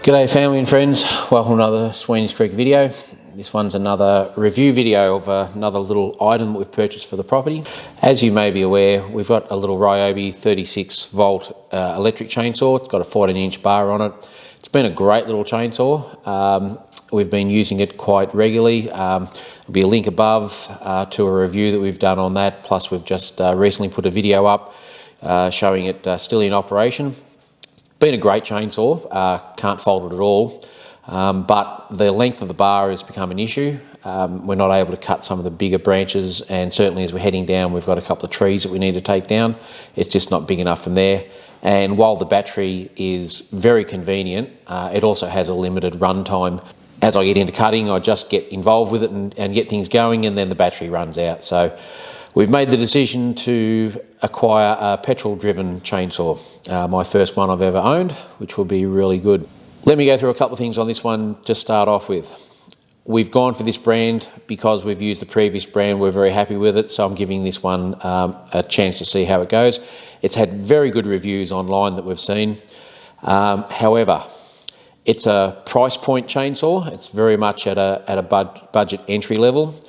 G'day family and friends, welcome to another Sweeney's Creek video. This one's another review video of another little item that we've purchased for the property. As you may be aware, we've got a little RYOBI 36 volt electric chainsaw. It's got a 14-inch bar on it. It's been a great little chainsaw. We've been using it quite regularly. There'll be a link above to a review that we've done on that. Plus we've just recently put a video up showing it still in operation. Been a great chainsaw, can't fault it at all, but the length of the bar has become an issue. We're not able to cut some of the bigger branches, and certainly as we're heading down we've got a couple of trees that we need to take down. It's just not big enough from there, and while the battery is very convenient, it also has a limited run time. As I get into cutting, I just get involved with it and get things going, and then the battery runs out. So we've made the decision to acquire a petrol-driven chainsaw, my first one I've ever owned, which will be really good. Let me go through a couple of things on this one to start off with. We've gone for this brand because we've used the previous brand. We're very happy with it, so I'm giving this one a chance to see how it goes. It's had very good reviews online that we've seen. However, it's a price point chainsaw. It's very much at a budget entry level.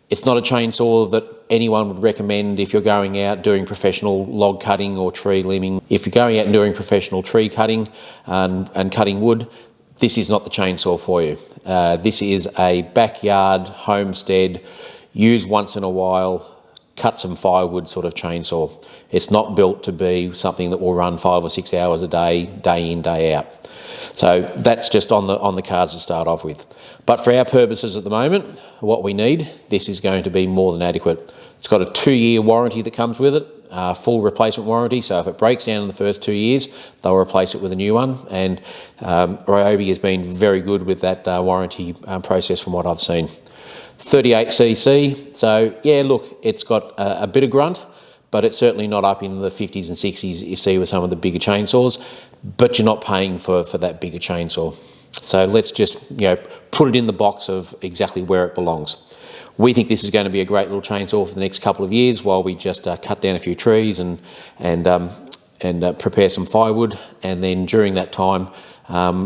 It's not a chainsaw that anyone would recommend if you're going out doing professional log cutting or tree limbing. If you're going out and doing professional tree cutting and cutting wood, this is not the chainsaw for you. This is a backyard, homestead, use once in a while, cut some firewood sort of chainsaw. It's not built to be something that will run 5 or 6 hours a day, day in, day out. So that's just on the cards to start off with. But for our purposes at the moment, what we need, this is going to be more than adequate. It's got a 2-year warranty that comes with it, full replacement warranty. So if it breaks down in the first 2 years, they'll replace it with a new one. And RYOBI has been very good with that warranty process from what I've seen. 38cc, so yeah, look, it's got a bit of grunt, but it's certainly not up in the 50s and 60s that you see with some of the bigger chainsaws, but you're not paying for that bigger chainsaw. So let's just, put it in the box of exactly where it belongs. We think this is going to be a great little chainsaw for the next couple of years while we just cut down a few trees and prepare some firewood. And then during that time,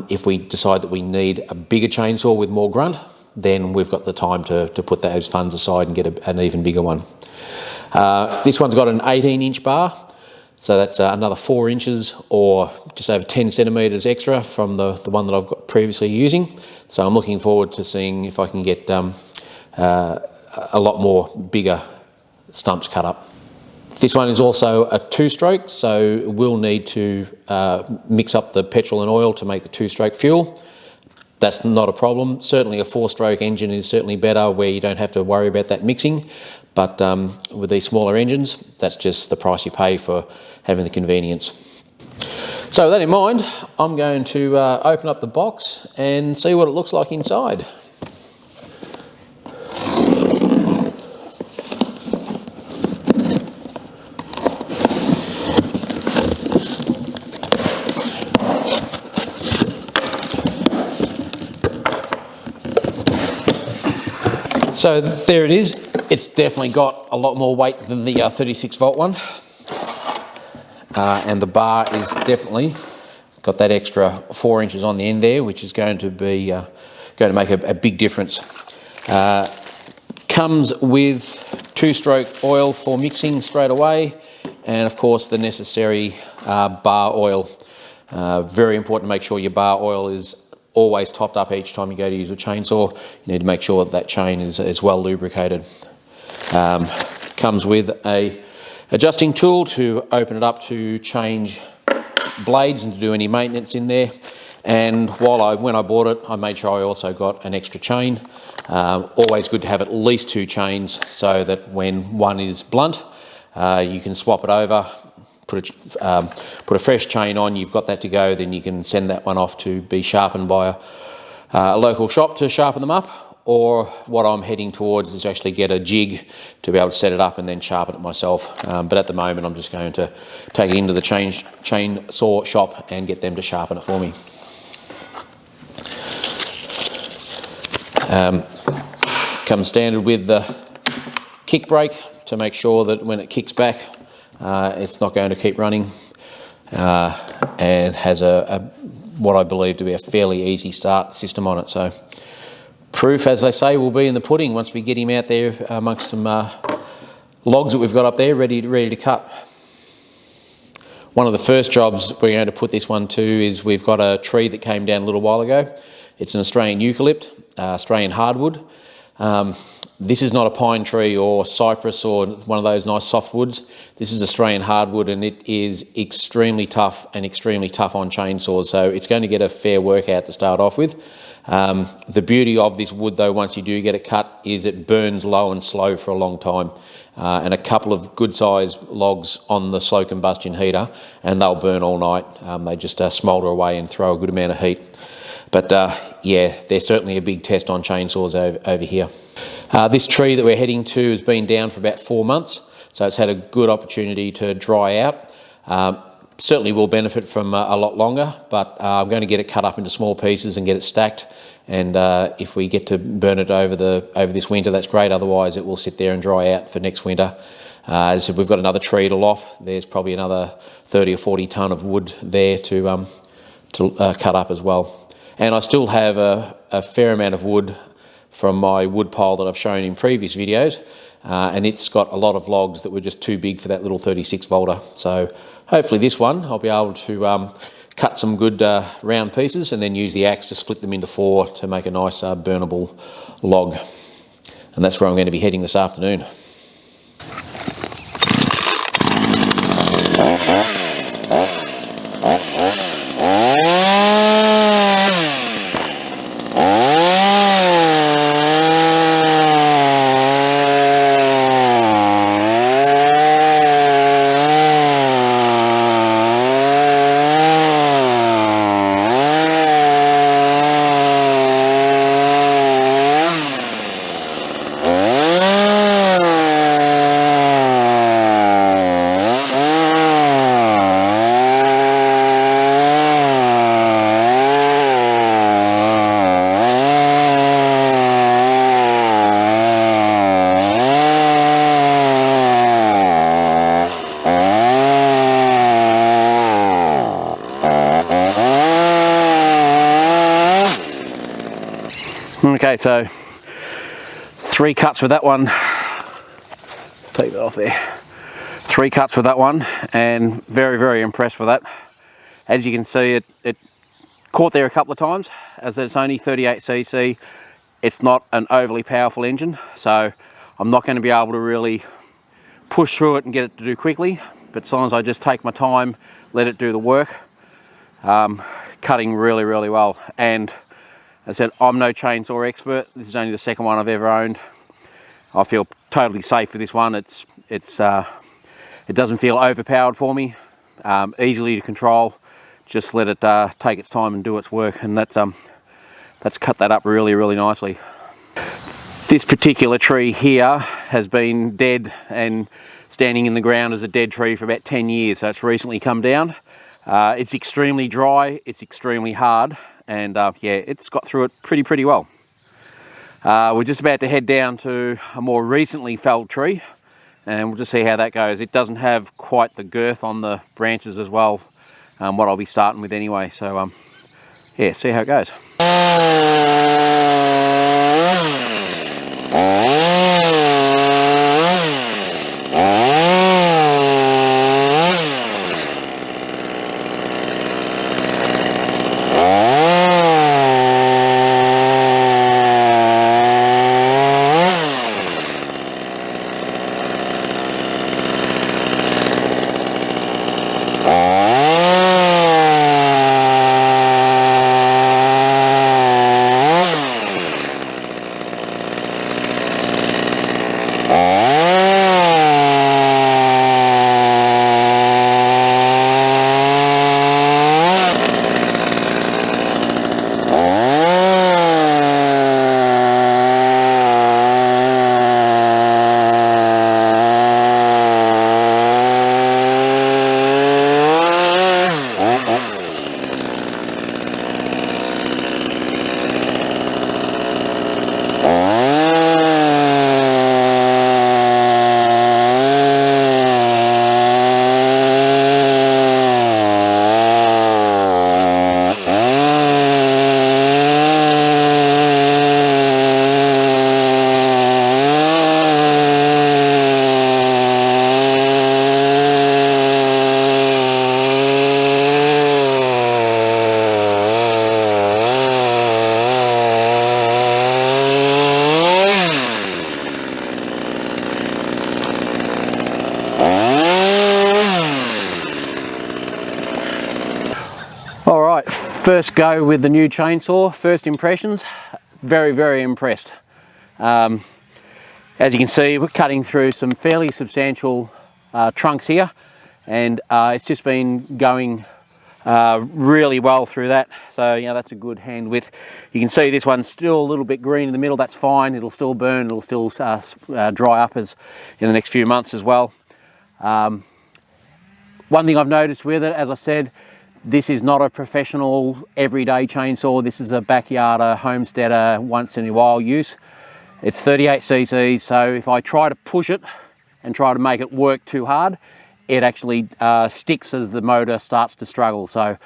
if we decide that we need a bigger chainsaw with more grunt, then we've got the time to put those funds aside and get an even bigger one. This one's got an 18-inch bar. So that's another 4 inches or just over 10 centimetres extra from the one that I've got previously using. So I'm looking forward to seeing if I can get a lot more bigger stumps cut up. This one is also a 2-stroke, so we'll need to mix up the petrol and oil to make the 2-stroke fuel. That's not a problem. Certainly a 4-stroke engine is certainly better where you don't have to worry about that mixing. But with these smaller engines, that's just the price you pay for having the convenience. So with that in mind, I'm going to open up the box and see what it looks like inside. So there it is. It's definitely got a lot more weight than the 36 volt one. And the bar is definitely got that extra 4 inches on the end there, which is going to be going to make a big difference. Comes with 2-stroke oil for mixing straight away, and of course the necessary bar oil. Very important to make sure your bar oil is always topped up each time you go to use a chainsaw. You need to make sure that chain is well lubricated. Comes with a adjusting tool to open it up to change blades and to do any maintenance in there. And when I bought it, I made sure I also got an extra chain. Always good to have at least 2 chains so that when one is blunt, you can swap it over, put a fresh chain on, you've got that to go, then you can send that one off to be sharpened by a local shop to sharpen them up. Or what I'm heading towards is actually get a jig to be able to set it up and then sharpen it myself. But at the moment I'm just going to take it into the chainsaw shop and get them to sharpen it for me. Comes standard with the kick brake to make sure that when it kicks back it's not going to keep running. And has a what I believe to be a fairly easy start system on it. So proof, as they say, will be in the pudding once we get him out there amongst some logs that we've got up there ready to cut. One of the first jobs we're going to put this one to is we've got a tree that came down a little while ago. It's an Australian eucalypt, Australian hardwood. This is not a pine tree or cypress or one of those nice soft woods. This is Australian hardwood, and it is extremely tough and extremely tough on chainsaws, so it's going to get a fair workout to start off with. The beauty of this wood though, once you do get it cut, is it burns low and slow for a long time. And a couple of good sized logs on the slow combustion heater and they'll burn all night. They just smoulder away and throw a good amount of heat. But yeah, they're certainly a big test on chainsaws over here. This tree that we're heading to has been down for about 4 months, so it's had a good opportunity to dry out. Certainly will benefit from a lot longer, but I'm going to get it cut up into small pieces and get it stacked. And if we get to burn it over this winter, that's great. Otherwise, it will sit there and dry out for next winter. As I said, we've got another tree to lop. There's probably another 30 or 40 tonne of wood there to cut up as well. And I still have a fair amount of wood from my wood pile that I've shown in previous videos, and it's got a lot of logs that were just too big for that little 36 volter. So hopefully this one I'll be able to cut some good round pieces and then use the axe to split them into 4 to make a nice burnable log. And that's where I'm going to be heading this afternoon. Okay, so 3 cuts with that one. Take that off there. 3 cuts with that one, and very, very impressed with that. As you can see, it caught there a couple of times, as it's only 38cc. It's not an overly powerful engine, so I'm not going to be able to really push through it and get it to do quickly, but as long as I just take my time, let it do the work, cutting really, really well. And as I said, I'm no chainsaw expert. This is only the second one I've ever owned. I feel totally safe with this one. It doesn't feel overpowered for me. Easily to control. Just let it take its time and do its work, and that's cut that up really, really nicely. This particular tree here has been dead and standing in the ground as a dead tree for about 10 years, so it's recently come down. It's extremely dry, it's extremely hard, and yeah, it's got through it pretty well. We're just about to head down to a more recently felled tree, and we'll just see how that goes. It doesn't have quite the girth on the branches as well, what I'll be starting with anyway, so yeah, see how it goes. All right, first go with the new chainsaw. First impressions, very impressed. As you can see, we're cutting through some fairly substantial trunks here, and it's just been going really well through that. So that's a good hand width. You can see this one's still a little bit green in the middle. That's fine. It'll still burn. It'll still dry up as in the next few months as well. One thing I've noticed with it, as I said, this is not a professional everyday chainsaw. This is a backyarder, homesteader, once in a while use. It's 38 cc's, so if I try to push it and try to make it work too hard, it actually sticks as the motor starts to struggle. So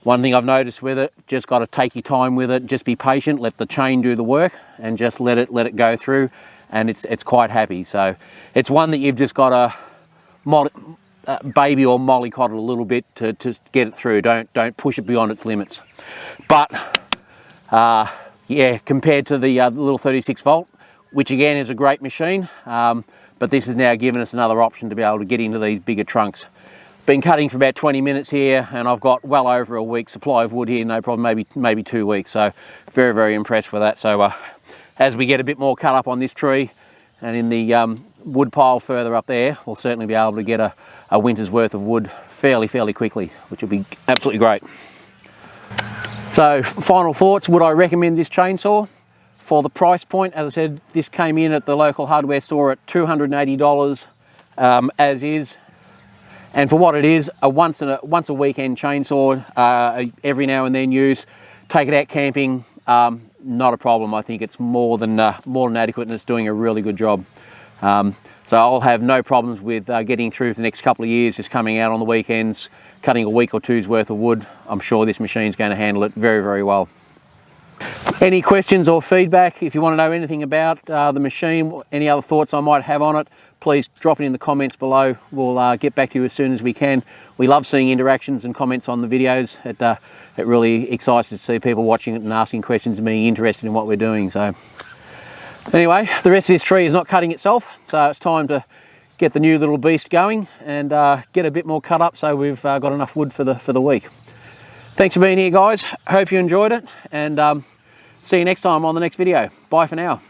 one thing I've noticed with it, just got to take your time with it, just be patient, let the chain do the work, and just let it go through, and it's quite happy. So it's one that you've just got to baby or mollycoddle a little bit to get it through. Don't push it beyond its limits. But yeah, compared to the little 36 volt, which again is a great machine, but this has now given us another option to be able to get into these bigger trunks. Been cutting for about 20 minutes here, and I've got well over a week's supply of wood here, no problem, maybe 2 weeks. So very impressed with that. So as we get a bit more cut up on this tree and in the wood pile further up there, we'll certainly be able to get a winter's worth of wood fairly quickly, which will be absolutely great. So final thoughts, would I recommend this chainsaw? For the price point, as I said, this came in at the local hardware store at $280 as is. And for what it is, a once a weekend chainsaw, every now and then use, take it out camping, not a problem. I think it's more than adequate, and it's doing a really good job. So I'll have no problems with getting through for the next couple of years, just coming out on the weekends, cutting a week or two's worth of wood. I'm sure this machine's going to handle it very well. Any questions or feedback, if you want to know anything about the machine, any other thoughts I might have on it, please drop it in the comments below. We'll get back to you as soon as we can. We love seeing interactions and comments on the videos. It really excites us to see people watching it and asking questions and being interested in what we're doing. So anyway, the rest of this tree is not cutting itself, so it's time to get the new little beast going and get a bit more cut up so we've got enough wood for the week. Thanks for being here, guys. Hope you enjoyed it, and see you next time on the next video. Bye for now.